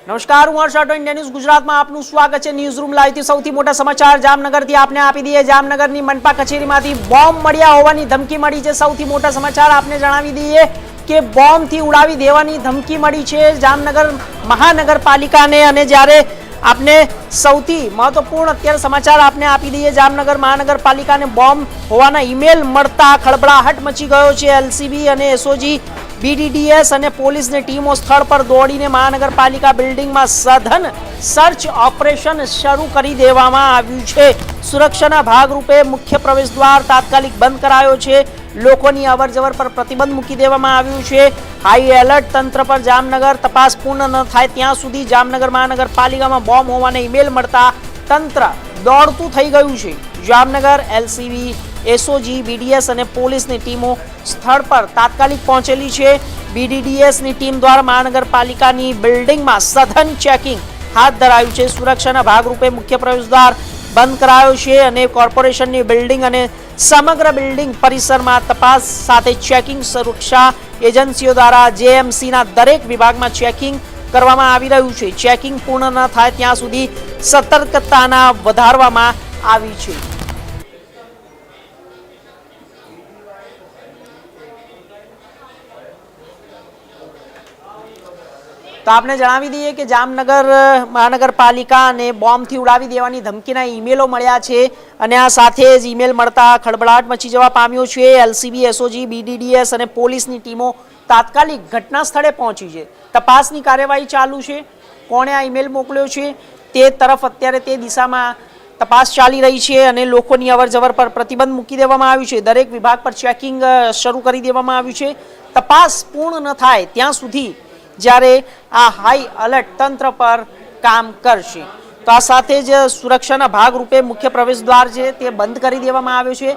નમસ્કાર, હું હર્ષ Rathod, India news ગુજરાતમાં આપનું સ્વાગત છે। ન્યૂઝ રૂમ લાઈવથી સૌથી મોટા સમાચાર જામનગરથી આપને આપી દઈએ। જામનગરની મનપા કચેરીમાંથી બોમ્બ મળ્યા હોવાની ધમકી મળી છે। સૌથી મોટા સમાચાર આપને જણાવી દઈએ કે બોમ્બથી ઉડાવી દેવાની ધમકી મળી છે જામનગર મહાનગરપાલિકાને। અને જ્યારે આપને સૌથી મહત્વપૂર્ણ અત્યારે સમાચાર આપને આપી દઈએ, જામનગર મહાનગરપાલિકાને બોમ્બ હોવાના ઈમેલ મળતા ખળબળાહટ મચી ગયો છે। એલસીબી અને એસઓજી, बीडीडीएस અને પોલીસની ટીમો સ્થળ પર દોડીને મહાનગરપાલિકા બિલ્ડિંગમાં સઘન સર્ચ ઓપરેશન શરૂ કરી દેવામાં આવ્યું છે। સુરક્ષાના ભાગરૂપે મુખ્ય પ્રવેશદ્વાર તાત્કાલિક બંધ કરાયો છે। લોકોની અવરજવર પર પ્રતિબંધ મૂકી દેવામાં આવ્યું છે। હાઈ એલર્ટ તંત્ર પર જામનગર। તપાસ પૂર્ણ ન થાય ત્યાં સુધી જામનગર મહાનગરપાલિકામાં બોમ્બ હોવાના ઈમેલ મળતા તંત્ર દોડતું થઈ ગયું છે। જામનગર એલસીબી, एसओजी, बीडीएस અને પોલીસની ટીમો સ્થળ પર તાત્કાલિક પહોંચેલી છે। बीडीडीएसની ટીમ દ્વારા મહાનગરપાલિકાની બિલ્ડિંગમાં સઘન ચેકિંગ હાથ ધરાયું છે। સુરક્ષાના ભાગરૂપે મુખ્ય પ્રવેશદ્વાર બંધ કરાયો છે અને કોર્પોરેશનની બિલ્ડિંગ અને સમગ્ર બિલ્ડિંગ પરિસરમાં તપાસ સાથે ચેકિંગ સુરક્ષા એજન્સીઓ દ્વારા જેએમસીના દરેક વિભાગમાં ચેકિંગ કરવામાં આવી રહ્યું છે। ચેકિંગ પૂર્ણ ન થાય ત્યાં સુધી સતર્કતાના વધારવામાં આવી છે। તો આપને જણાવી દઈએ કે જામનગર મહાનગરપાલિકાને બોમ્બથી ઉડાવી દેવાની ધમકીના ઈમેલો મળ્યા છે અને આ સાથે જ ઈમેલ મળતા ખળબળાટ મચી જવા પામ્યો છે। એલસીબી, એસઓજી, બીડીડીએસ અને પોલીસની ટીમો તાત્કાલિક ઘટના સ્થળે પહોંચી છે। તપાસની કાર્યવાહી ચાલુ છે। કોણે આ ઈમેલ મોકલ્યો છે તે તરફ અત્યારે તે દિશામાં તપાસ ચાલી રહી છે અને લોકોની અવરજવર પર પ્રતિબંધ મૂકી દેવામાં આવ્યું છે। દરેક વિભાગ પર ચેકિંગ શરૂ કરી દેવામાં આવ્યું છે। તપાસ પૂર્ણ ન થાય ત્યાં સુધી જ્યારે આ હાઈ એલર્ટ તંત્ર પર કામ કરશે। તો આ સાથે જ સુરક્ષાના ભાગરૂપે મુખ્ય પ્રવેશદ્વાર છે તે બંધ કરી દેવામાં આવ્યો છે।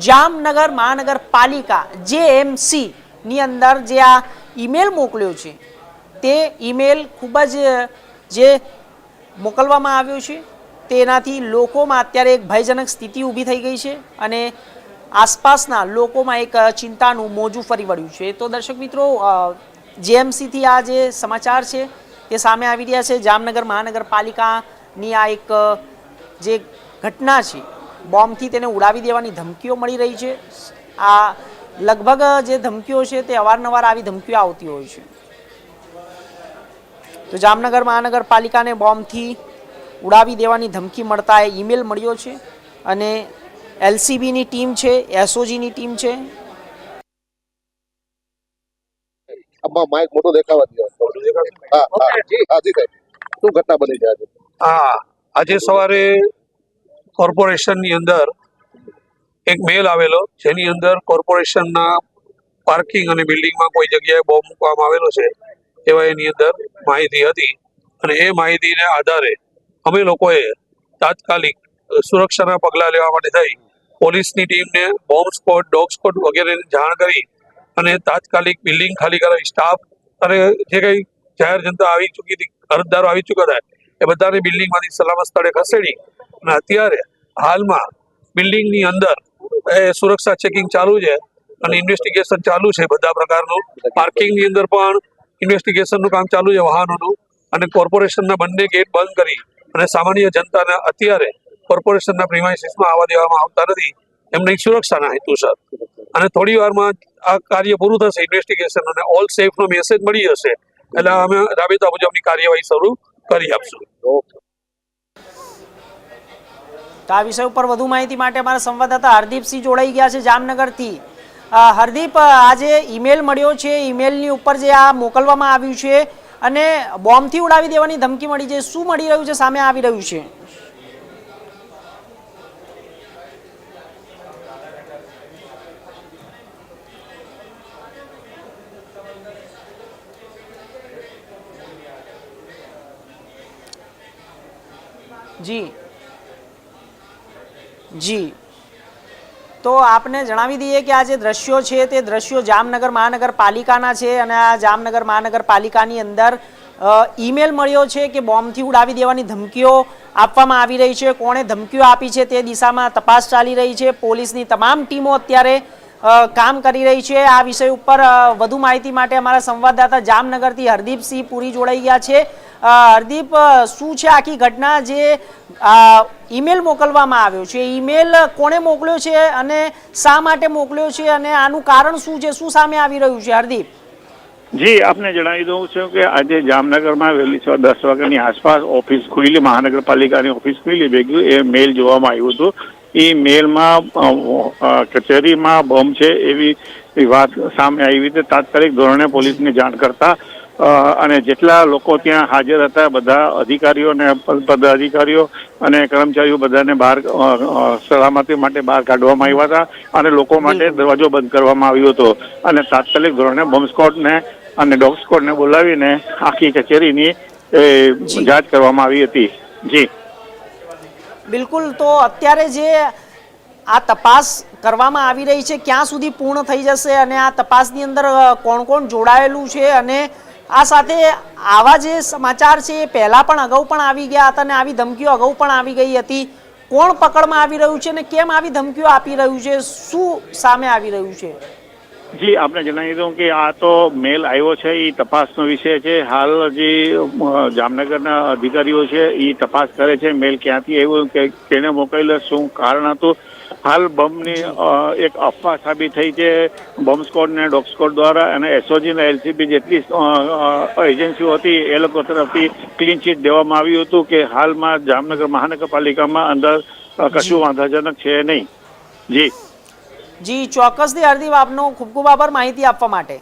જામનગર મહાનગરપાલિકા જેએમસી ની અંદર જે આ ઈમેલ મોકલ્યો છે તે ઈમેલ ખૂબ જ જે મોકલવામાં આવ્યો છે તેનાથી લોકોમાં અત્યારે એક ભયજનક સ્થિતિ ઊભી થઈ ગઈ છે અને આસપાસના લોકોમાં એક ચિંતાનું મોજું ફરી વળ્યું છે। તો દર્શક મિત્રો, જેએમસીથી આ જે સમાચાર છે તે સામે આવી રહ્યા છે। જામનગર મહાનગરપાલિકાની આ એક જે ઘટના છે, બોમ્બથી તેને ઉડાવી દેવાની ધમકીઓ મળી રહી છે। આ લગભગ જે ધમકીઓ છે તે અવારનવાર આવી ધમકીઓ આવતી હોય છે। તો જામનગર મહાનગરપાલિકાને બોમ્બથી ઉડાવી દેવાની ધમકી મળતા ઈમેલ મળ્યો છે અને એલસીબીની ટીમ છે, એસઓજીની ટીમ છે। માઇક મોટો દેખાવા દે। શું ઘટના બની છે આજે? આજે સવારે કોર્પોરેશનની અંદર એક મેલ આવેલો જેની અંદર કોર્પોરેશનના પાર્કિંગ અને બિલ્ડિંગમાં કોઈ જગ્યાએ બોમ્બ મૂકવામાં આવેલો છે એવા એની અંદર માહિતી હતી અને એ માહિતીને આધારે અમે લોકોએ તાત્કાલિક સુરક્ષાના પગલાં લેવા માટે થઈ પોલીસની ટીમને બોમ્બ સ્કોડ, ડોગ સ્કોડ વગેરેને જાણ કરી અને તાત્કાલિક બિલ્ડિંગ ખાલી કરાવી સ્ટાફ અને જે કંઈ જાહેર જનતા આવી ચૂકી હતી, અરજદારો આવી ચૂક્યા હતા એ બધાને બિલ્ડિંગમાંથી સલામત સ્થળે ખસેડી અને અત્યારે હાલમાં બિલ્ડિંગની અંદર સુરક્ષા ચેકિંગ ચાલુ છે અને ઇન્વેસ્ટિગેશન ચાલુ છે। બધા પ્રકારનું પાર્કિંગની અંદર પણ ઇન્વેસ્ટિગેશનનું કામ ચાલુ છે વાહનોનું, અને કોર્પોરેશનના બંને ગેટ બંધ કરી અને સામાન્ય જનતાને અત્યારે કોર્પોરેશનના પ્રિમાઇસીસમાં આવવા દેવામાં આવતા નથી એમની સુરક્ષાના હેતુસર। અને થોડી વારમાં આ કાર્ય પૂરું થશે ઇન્વેસ્ટિગેશન અને ઓલ સેફનો મેસેજ મળી જશે એટલે અમે રાબેતા મુજબની કાર્યવાહી શરૂ કરી આપશું। તો આ વિષય ઉપર વધુ માહિતી માટે અમારા સંવાદદાતા હરદીપસિંહ જોડાઈ ગયા છે જામનગરથી। હરદીપ, આજે ઈમેલ મળ્યો છે, ઈમેલની ઉપર જે આ મોકલવામાં આવ્યું છે અને બોમ્બથી ઉડાવી દેવાની ધમકી મળી છે, શું મળી રહ્યું છે, સામે આવી રહ્યું છે? જી જી, તો આપને જણાવી દઈએ કે આ જે દ્રશ્યો છે તે દ્રશ્યો જામનગર મહાનગરપાલિકાના છે અને આ જામનગર મહાનગરપાલિકાની અંદર ઈમેલ મળ્યો છે કે બોમ્બથી ઉડાવી દેવાની ધમકીઓ આપવામાં આવી રહી છે। કોણે ધમકીઓ આપી છે તે દિશામાં તપાસ ચાલી રહી છે। પોલીસની તમામ ટીમો અત્યારે કામ કરી રહી છે। આ વિષય ઉપર વધુ માહિતી માટે અમારા સંવાદદાતા જામનગરથી હરદીપસિંહ પુરી જોડાઈ ગયા છે। હરદીપ, શું છે આખી ઘટના? જે ઈમેલ મોકલવામાં આવ્યો છે, ઈમેલ કોણે મોકલ્યો છે અને શા માટે મોકલ્યો છે અને આનું કારણ શું છે, શું સામે આવી રહ્યું છે? હરદીપ જી, આપને જણાવી દઉં છું કે આજે જામનગરમાં વહેલી સવારે 10 વાગ્યાની આસપાસ ઓફિસ ખુલી, મહાનગરપાલિકાની ઓફિસ ખુલી ભેગું એ મેલ જોવામાં આવ્યું હતું। એ મેલમાં કચેરીમાં બોમ્બ છે એવી વાત સામે આવી હતી। તાત્કાલિક ધોરણે પોલીસને જાણ કરતા અને જેટલા લોકો ત્યાં હાજર હતા બધા અધિકારીઓ અને પદાધિકારીઓ અને કર્મચારીઓ બધાને બહાર સલામતી માટે બહાર કાઢવામાં આવ્યા હતા અને લોકો માટે દરવાજો બંધ કરવામાં આવ્યો હતો અને તાત્કાલિક ધોરણે બોમ્બ સ્ક્વોડને અને ડોગ સ્ક્વોડને બોલાવીને આખી કચેરીની જાંચ કરવામાં આવી હતી। જી બિલકુલ, તો અત્યારે જે આ તપાસ કરવામાં આવી રહી છે ક્યાં સુધી પૂર્ણ થઈ જશે અને આ તપાસની અંદર કોણ કોણ જોડાયેલું છે? અને આ સાથે આવા જે સમાચાર છે એ પહેલા પણ અગાઉ પણ આવી ગયા હતા અને આવી ધમકીઓ અગાઉ પણ આવી ગઈ હતી। કોણ પકડમાં આવી રહ્યું છે અને કેમ આવી ધમકીઓ આપી રહ્યું છે? શું સામે આવી રહ્યું છે? જી, આપને જણાવી દઉં કે આ તો મેલ આવ્યો છે એ તપાસનો વિષય છે। હાલ જે જામનગરના અધિકારીઓ છે એ તપાસ કરે છે મેલ ક્યાંથી આવ્યો, કે કેને મોકલેલો, શું કારણ હતું। હાલ બોમ્બની એક અફવા સાબિત થઈ છે બોમ્બ સ્ક્વોડ ને ડોગ સ્ક્વોડ દ્વારા અને એસઓજી અને એલસીબી જેટલી એજન્સીઓ હતી એ લોકો તરફથી ક્લીન ચીટ દેવામાં આવ્યું હતું કે હાલમાં જામનગર મહાનગરપાલિકામાં અંદર કશું વાંધાજનક છે નહીં। જી જી, ચોક્કસથી હરદીપ, આપનો ખૂબ ખૂબ આભાર માહિતી આપવા માટે।